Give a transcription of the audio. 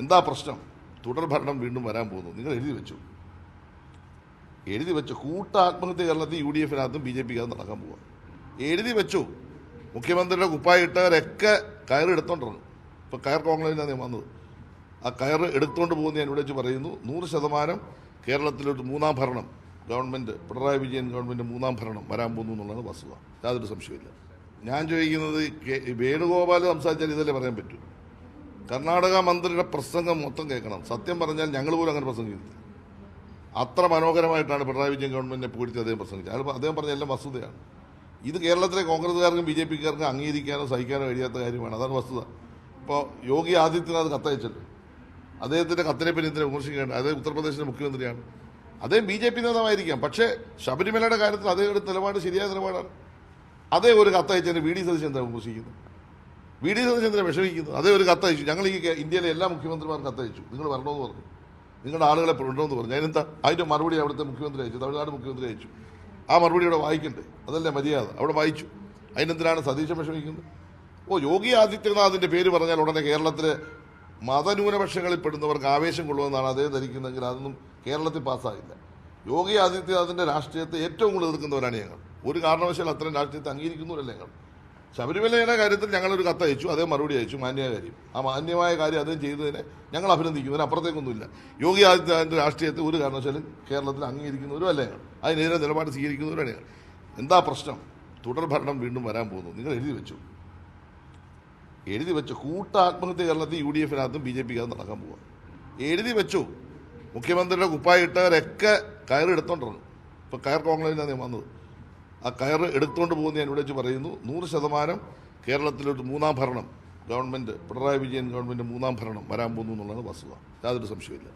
എന്താ പ്രശ്നം? തുടർ ഭരണം വീണ്ടും വരാൻ പോകുന്നു. നിങ്ങൾ എഴുതി വെച്ചു കൂട്ട ആത്മഹത്യ കേരളത്തിൽ UDF-നകത്തും BJP-ക്കകത്തും നടക്കാൻ പോവുക. എഴുതി വെച്ചു. മുഖ്യമന്ത്രിയുടെ കുപ്പായി ഇട്ടവരൊക്കെ കയറ് എടുത്തോണ്ടിരുന്നു. ഇപ്പോൾ കയർ കോൺക്ലേവിനാണ് ഞാൻ വന്നത്. ആ കയറ് എടുത്തുകൊണ്ട് പോകുന്ന ഞാൻ ഇവിടെ വെച്ച് പറയുന്നു, 100% കേരളത്തിലോട്ട് മൂന്നാം ഭരണം ഗവൺമെൻറ്, പിണറായി വിജയൻ ഗവൺമെൻറ് മൂന്നാം ഭരണം വരാൻ പോകുന്നു എന്നുള്ളതാണ് വസ്തുത. യാതൊരു സംശയമില്ല. ഞാൻ ചോദിക്കുന്നത്, വേണുഗോപാൽ സംസാരിച്ചാൽ ഇതല്ലേ പറയാൻ പറ്റൂ? കർണാടക മന്ത്രിയുടെ പ്രസംഗം മൊത്തം കേൾക്കണം. സത്യം പറഞ്ഞാൽ ഞങ്ങൾ പോലും അങ്ങനെ പ്രസംഗിക്കുന്നില്ല. അത്ര മനോഹരമായിട്ടാണ് പിണറായി വിജയൻ ഗവൺമെൻറ്റിനെ പൂഴ്ത്തി അദ്ദേഹം പ്രസംഗിച്ചത്. അദ്ദേഹം പറഞ്ഞ എല്ലാം വസ്തുതയാണ്. ഇത് കേരളത്തിലെ കോൺഗ്രസ്സുകാർക്കും BJP-ക്കാർക്കും അംഗീകരിക്കാനോ സഹിക്കാനോ കഴിയാത്ത കാര്യമാണ്. അതാണ് വസ്തുത. ഇപ്പോൾ യോഗി ആദിത്യനാഥ് കത്തയച്ചല്ലോ. അദ്ദേഹത്തിൻ്റെ കത്തിനെ പിന്നെ എന്തിനെ വിമർശിക്കേണ്ട? അദ്ദേഹം ഉത്തർപ്രദേശിൻ്റെ മുഖ്യമന്ത്രിയാണ്. അദ്ദേഹം BJP നേതാവായിരിക്കാം. പക്ഷേ ശബരിമലയുടെ കാര്യത്തിൽ അദ്ദേഹം എടുത്ത നിലപാട് ശരിയായ നിലപാടാണ്. അതേ ഒരു കത്തയച്ചതിന് VD സതീശൻ എന്താ വിമർശിക്കുന്നത്? VD സതീശൻ എന്തിനാണ് വിഷമിക്കുന്നത്? അതേ ഒരു കത്തയച്ചു. ഞങ്ങൾ ഈ ഇന്ത്യയിലെ എല്ലാ മുഖ്യമന്ത്രിമാർക്കും കത്തയച്ചു, നിങ്ങൾ വരണമെന്ന് പറഞ്ഞു, നിങ്ങളുടെ ആളുകളെ ഉണ്ടോയെന്ന് പറഞ്ഞു. അതിനെന്താ അതിൻ്റെ മറുപടി അവിടുത്തെ മുഖ്യമന്ത്രി അയച്ചു, തമിഴ്നാട് മുഖ്യമന്ത്രി അയച്ചു. ആ മറുപടി അവിടെ വായിക്കണ്ടേ? അതല്ലേ മര്യാദ? അവിടെ വായിച്ചു. അതിനെന്തിനാണ് സതീശൻ വിഷമിക്കുന്നത്? യോഗി ആദിത്യനാഥിൻ്റെ പേര് പറഞ്ഞാൽ ഉടനെ കേരളത്തിലെ മതന്യൂനപക്ഷങ്ങളിൽ പെടുന്നവർക്ക് ആവേശം കൊള്ളുമെന്നാണ് അദ്ദേഹം ധരിക്കുന്നതെങ്കിൽ അതൊന്നും കേരളത്തിൽ പാസ്സാകില്ല. യോഗി ആദിത്യനാഥിൻ്റെ രാഷ്ട്രീയത്തെ ഏറ്റവും കൂടുതൽ എതിർക്കുന്നവരാണ് ഞങ്ങൾ. ഒരു കാരണവശാൽ അത്തരം രാഷ്ട്രീയത്തെ അംഗീകരിക്കുന്നവരല്ല ഞങ്ങൾ. ശബരിമലയുടെ കാര്യത്തിൽ ഞങ്ങളൊരു കത്തയച്ചു, അദ്ദേഹം മറുപടി അയച്ചു. മാന്യമായ കാര്യം. ആ മാന്യമായ കാര്യം അദ്ദേഹം ചെയ്തതിനെ ഞങ്ങൾ അഭിനന്ദിക്കുന്നതിന് അപ്പുറത്തേക്കൊന്നുമില്ല. യോഗി ആദിത്യനാഥിൻ്റെ രാഷ്ട്രീയത്തെ ഒരു കാരണവശാലും കേരളത്തിൽ അംഗീകരിക്കുന്നവരും അല്ല ഞങ്ങൾ. അതിനെതിരെ നിലപാട് സ്വീകരിക്കുന്നവരാണ് ഞങ്ങൾ. എന്താ പ്രശ്നം? തുടർ ഭരണം വീണ്ടും വരാൻ പോകുന്നു. നിങ്ങൾ എഴുതി വെച്ചു കൂട്ട ആത്മഹത്യ കേരളത്തിൽ UDF-നകത്തും BJP-ക്കകത്തും നടക്കാൻ പോവുക. എഴുതി വെച്ചു. മുഖ്യമന്ത്രിയുടെ കുപ്പായി ഇട്ടവരൊക്കെ കയറ് എടുത്തോണ്ടിരുന്നു. ഇപ്പോൾ കയർ കോൺക്ലേവിനാണ് ഞാൻ വന്നത്. ആ കയറ് എടുത്തുകൊണ്ട് പോകുന്ന ഞാൻ ഇവിടെ വെച്ച് പറയുന്നു, 100% കേരളത്തിലോട്ട് മൂന്നാം ഭരണം ഗവൺമെൻറ്, പിണറായി വിജയൻ ഗവൺമെൻറ് മൂന്നാം ഭരണം വരാൻ പോകുന്നു എന്നുള്ളതാണ് വസ്തുത. യാതൊരു സംശയമില്ല.